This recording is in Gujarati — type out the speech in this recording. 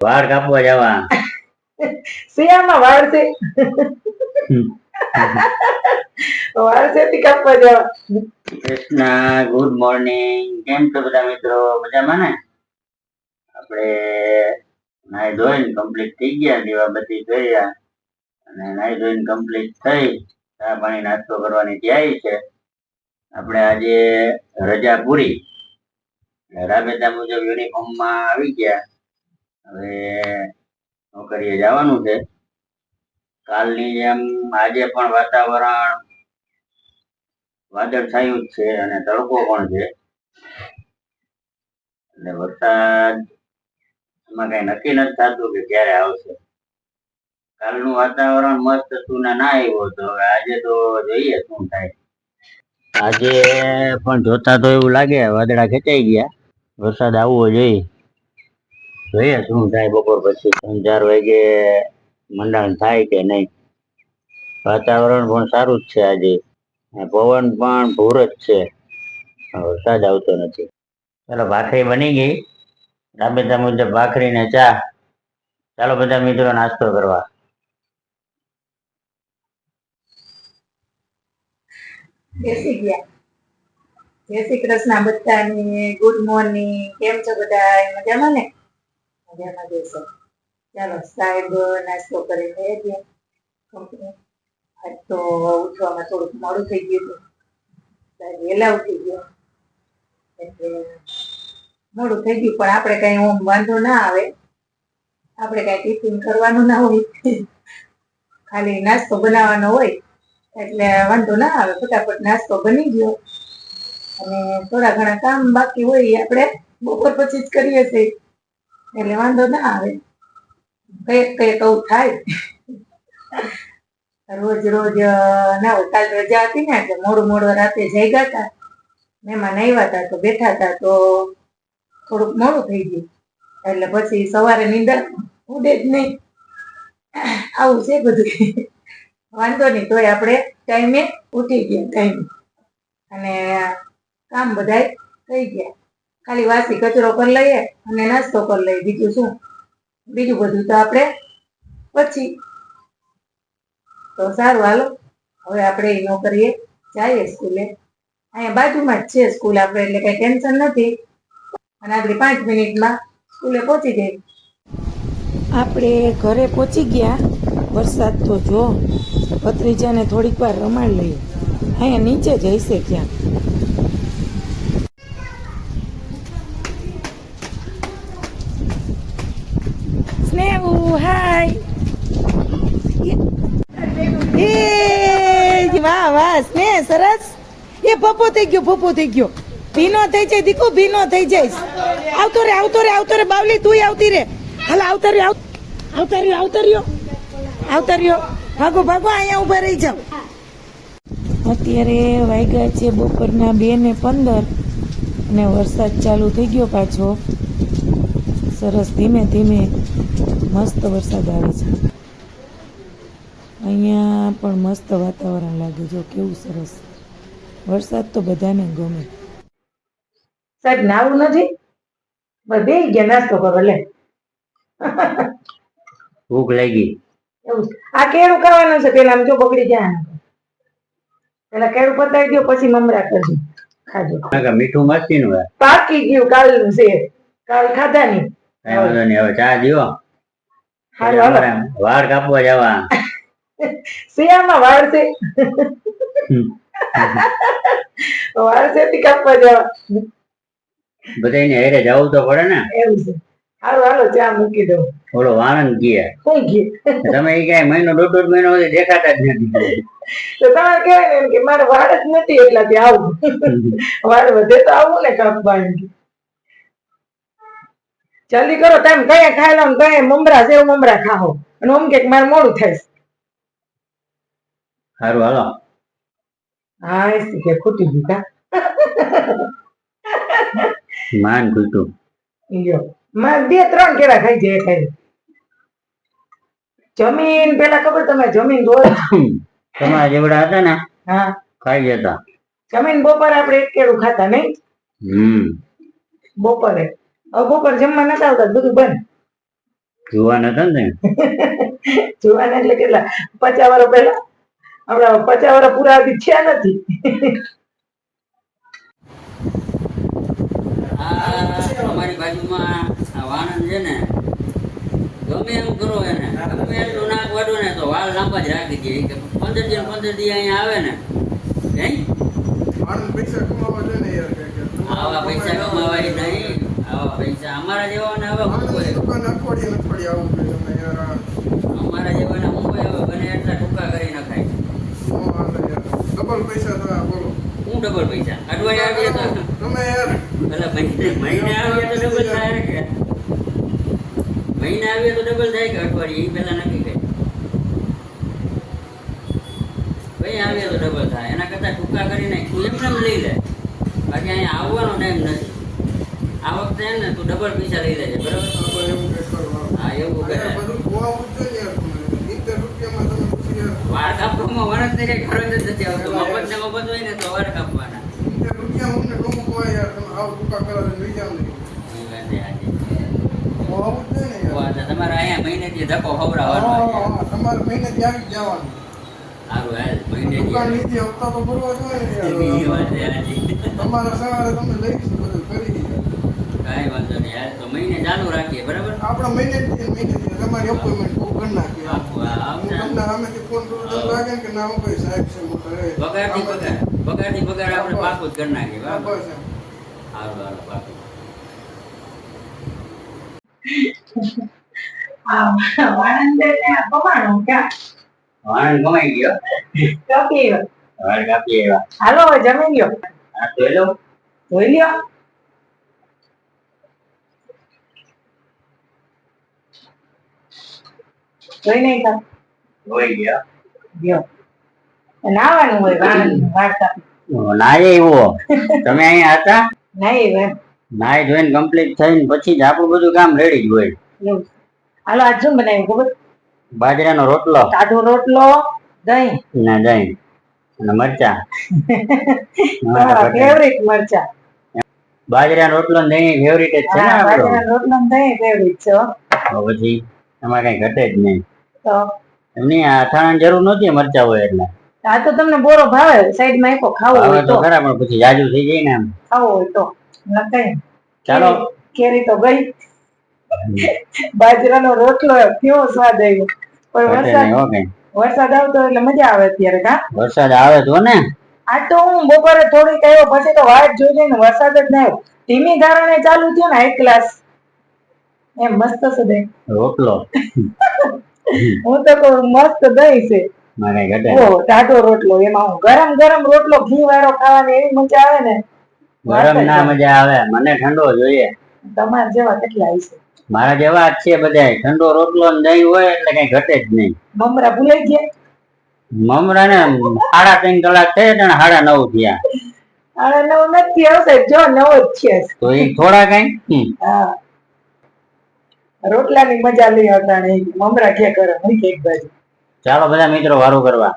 વાળ કાપવા જવા. શિયાળમાં વાળ છે. વાળ છે થી કાપવા જવા. Krishna, good morning. કેમ છો બધા મિત્રો? મજામાં ને? આપણે નાઈ ધોઈને કમ્પ્લીટ થઈ ગયા, દીવાબત્તી કર્યા અને નાઈ ધોઈને કમ્પ્લીટ થઈ ચા પાણી નાસ્તો કરવાની તૈયારી છે. આપણે આજે રજા પૂરી, રાબેતા મુજબ યુનિફોર્મમાં આવી ગયા. હવે નોકરીએ જવાનું છે. કાલની જેમ આજે પણ વાતાવરણ વાદળછાયું જ છે અને તડકો પણ છે, એટલે વરસાદ એમાં કઈ નક્કી નથી થતું કે ક્યારે આવશે. કાલનું વાતાવરણ મસ્ત હતું ને ના આવ્યો તો હવે આજે તો જોઈએ શું થાય. આજે પણ જોતા તો એવું લાગે વાદળા ખેંચાઈ ગયા, વરસાદ આવવો જોઈએ. જોઈએ શું થાય બપોર પછી 3-4 વાગે મંડાણ થાય કે નહીં. વાતાવરણ પણ સારું જ છે આજે, પવન પણ ભૂર જ છે, વરસાદ આવતો નથી. ચાલો, ભાખરી બની ગઈ. રાબેતા મુજબ ભાખરી ને ચા. ચાલો બધા મિત્રો નાસ્તો કરવા. બેસી ગયા. જય શ્રી કૃષ્ણ બધાને. Good morning. કેમ છો બધા? મજામાં ને? મજામાં જશો. ચાલો સાહેબ નાસ્તો કરી લઈ ગયા કંપની. આજ તો ઉઠવામાં થોડુંક મોડું થઈ ગયું હતું. સાહેબ વહેલા ઉઠી ગયો એટલે મોડું થઈ ગયું, પણ આપણે કઈ ઓમ વાંધો ના આવે. આપણે કઈ ટિફિન કરવાનું ના હોય, ખાલી નાસ્તો બનાવવાનો હોય એટલે વાંધો ના આવે. ફટાફટ નાસ્તો બની ગયો અને થોડા ઘણા કામ બાકી હોય એ આપણે બપોર પછી જ કરીએ છીએ, એટલે વાંધો ના આવે. કઈક આવું થાય. રોજ રોજ ના હોય. કાલ રજા હતી ને એટલે મોડું રાતે જાગ્યા હતા, મહેમાન આવ્યા હતા તો બેઠા હતા તો થોડુંક મોડું થઈ ગયું, એટલે પછી સવારે નીંદર ઉડે જ નહીં. આવું છે બધું. વાંધો નહીં, તોય આપણે ટાઈમે ઉઠી ગયા ટાઈમે અને કામ બધાય થઈ ગયા. ખાલી વાસી કચરો કરી લઈએ અને નાસ્તો કરી લઈએ, બીજું શું. બીજું બધું તો આપણે પછી. તો સારું, હાલો હવે આપણે નોકરીએ જઈએ સ્કૂલે. અહીંયા બાજુમાં જ છે સ્કૂલ આપણે, એટલે કઈ ટેન્શન નથી અને આપણે 5 મિનિટમાં સ્કૂલે પહોંચી જઈએ. આપણે ઘરે પહોંચી ગયા. વરસાદ તો જો, ભત્રીજાને થોડીક વાર રમાડ લઈએ. અહીંયા નીચે જ હશે ક્યાંક. સ્નેહુ હાય. એ વાહ વાહ સ્નેહ, સરસ. એ ભપો થઈ ગયો. ભીનો થઈ જાય દીકુ, ભીનો થઈ જઈશ. આવતો રે બાવલી, તું આવતી રે. હાલ આવતા રહ્યો. ભાગો અહીંયા ઉભા રહી જાવ. અત્યારે વાગ્યા છે બપોરના 2:15 અને વરસાદ ચાલુ થઈ ગયો પાછો. સરસ ધીમે ધીમે મસ્ત વરસાદ આવે છે. અહીંયા પણ મસ્ત વાતાવરણ લાગે, જો કેવું સરસ. વરસાદ તો બધાને ગમે. સાહેબ નાવું નથી, બે ગયા નાસ્તો કરો લે. ભૂખ લાગી. એવું આ કેળું ખાવાનું છે, પેલા આમ જો બગડી જાય. પેલા કેળું પતાવી દો પછી મમરા કરજો, ખાજો. મીઠું મસ્તી નું પાકી ગયું કાલનું છે, કાલ ખાધા નહીં. હવે ચા દીવો. વાળ કાપવા જવા. શિયાળમાં વાળ છે. વાળ છે થી કાપવા જવા. બધાને હેરે જવું તો પડે ને. એવું છે. હાલો ચા મૂકી દઉં. ઓલો વાણંદ ગયા. શું ગયે? તમે એ કઈ મહિનો 1.5 મહિનો સુધી દેખાતા જ નથી. તો તમારે કહેવાય ને કે મારે વાળ જ નથી એટલાથી આવું. વાળ વધે તો આવું ને કાપવા. જલ્દી કરો, તમે કયા ખાઈ લો, કયા મમરા સેવ મમરા ખાઓ અને ઓમ કે મારે મોડું થાય. સારું હાલો. હા એ કે ખૂટી ગયું કા. માન ખૂટ્યું. માં 2-3 કેળા ખાઈ જાય ખાઈ. જમીન પેલા ખબર તમે જમીન દોડ તમારા જેવડા હતા ને, હા ખાઈ જતા. જમીન બપોરે આપણે 1 કેળું ખાતા નહીં. બપોરે હવે બપોર જમવા નતા આવતા, બધું બંધ. જુવાન હતો ને જુવાન એટલે કેટલા 50 વર્ષ પહેલા આપડા 50 વર્ષ પૂરા હજી થયા નથી. અમારી બાજુમાં આ વાણંદ છે ને, ગમે એમ કરો એને, ગમે એટલું નાક વાળો ને તો વાળ લાંબા જ રાખી દે. કે 15 દી અહીંયા આવે ને, હે પૈસા કમાવા દે ને યાર. આવા પૈસા કમાવાય નહીં. આવા પૈસા અમારા જેવાને હવે શું હોય? દુકાન અઠવાડિયે આવું જોઈએ તમે યાર. અમારા જેવાને શું હોય? હવે બને એટલા ટૂંકા કરી નખાય. ડબલ પૈસા થયા બોલો. શું ડબલ પૈસા? અઠવાડિયે આવીએ તો તમે યાર પેલા મહિને આવીએ તો ડબલ થાય કે મહિને આવીએ તો ડબલ થાય કે અઠવાડિયે? એ પેલા નક્કી કરે. ભાઈ આવીએ તો ડબલ થાય. એના કરતા ટૂંકા કરી નાખ. તું એમ લઈ લે, બાકી અહીંયા આવવાનો ટાઈમ નથી. આ વખતે ને તું ડબલ પૈસા લઈ લેજે, બરાબર? એવું કંઈક કરો. હા, એવું કરે. બધું ખોવાવું જ જોઈએ યાર તમે. 70 રૂપિયામાં તમે પછી યાર વાળ કાપવામાં વરસ ને કઈ ખરો નથી આવતો. મફત ને મફત હોય ને તો વાળ કાપવાના. 70 રૂપિયા અમને ડોમું ખવાય યાર. તમે આવું ટૂંકા કરો તો લઈ જાવ નહીં. એ વાત છે આજે. ખોવાવું જ જોઈએ ને યાર. વાત છે. તમારે અહીંયા મહિનેથી ધક્કો ખવડાવવાનો હોય. હા, તમારે મહિનેથી આવી જ જવાનું. સારું હાલ, મહિનેથી દુકાન નીતિ હપ્તા તો ભરવા જોઈએ ને એ યાર. વાત છે આજે. તમારે સવારે તમે લઈશું બધું કરી. કાંઈ વાંધો નહીં. હાલ તો મહિને ચાલુ રાખીએ, બરાબર? આપણા મહિનેથી તમારી અપોઇન્ટમેન્ટ બુક કરી નાખીએ. આપવું, હા, હું આવશે. તમને સામેથી ફોન કરું તો લાગે ને કે ના હું કઈ સાહેબ છે મોટા એ. પગારથી પગાર આપણે પાકું જ કરી નાખીએ, હા, બરાબર? બસ એમ. હારું હારું પાકું. વાણંદ એટલે કમાણું ક્યાં વાણંદ કમાઈ ગયો. કાપી આવ્યો. વાળ કાપી આવ્યા. હાલો હવે જમી લ્યો, હા, જોઈ લો. જોઈ લ્યો. જોઈ નહીં કાપ જોઈ ગયા. લ્યો. નાવાનું હોય વાણંદ વાળ કાપી. નાય એવો તમે અહીંયા હતા, નહીં એમ નાય જોઈને કમ્પ્લીટ થઈને પછી જ આપણું બધું કામ રેડી જ હોય. એવું છે. હાલો આજ શું બનાવ્યું ખબર? બાજરાનો રોટલો ટાઢો રોટલો, દહીં, ને દહીં અને મરચા. ફેવરિટ મરચા. બાજરાનો રોટલો ને દહીં ફેવરિટ જ છે ને હા, આપણો. બાજરાનો રોટલો ને દહીં ફેવરિટ છે હો. તો પછી એમાં કઈ ઘટે જ નહીં. તો એમની આ અથાણાની જરૂર નહોતી મરચા હોય એટલે. આ તો તમને બોરો ભાવે, સાઈડમાં એકો ખાવો હવે હોય તો તો ખરા પણ પછી જાજુ થઈ જાય ને એમ. ખાવો હોય તો નખાય. ચાલો. કેરી તો ગઈ. બાજરાનો રોટલો કેવો સ્વાદ આવ્યો. પણ ઘટે નહીં હો કઈ. વરસાદ આવતો એટલે મજા આવે અત્યારે કા. વરસાદ આવે તો ને. આજ તો હું બપોરે થોડીક આવ્યો પછી તો વાટ જોઈ જઈને વરસાદ જ ના આવ્યો. ધીમી ધારણે ચાલુ થયો ને એક ક્લાસ એમ મસ્ત છે દહીં. રોટલો હું તો કહું મસ્ત દહીં છે. મારે ઘટે. ઓ ટાઢો રોટલો, એમાં હું ગરમ ગરમ રોટલો ઘી વાળો ખાવાની એવી મજા આવે ને. ગરમ ના મજા આવે, મને ઠંડો જોઈએ. તમારા જેવા કેટલા હશે. મારા જેવા જ છે બધા. ઠંડો રોટલો ને દહીં હોય એટલે કઈ ઘટે જ નહીં. મમરા ભૂલાઈ ગયા. મમરા ને 3.5 કલાક થયા ને 9:30 થયા. આને નવ નથી આવશે, જો નવો જ છે. તો એ થોડા કઈ હા, રોટલાની મજા લઈ આવતા નહીં. મમરા કે કરે મૂકી એક બાજુ. ચાલો બધા મિત્રો વારું કરવા.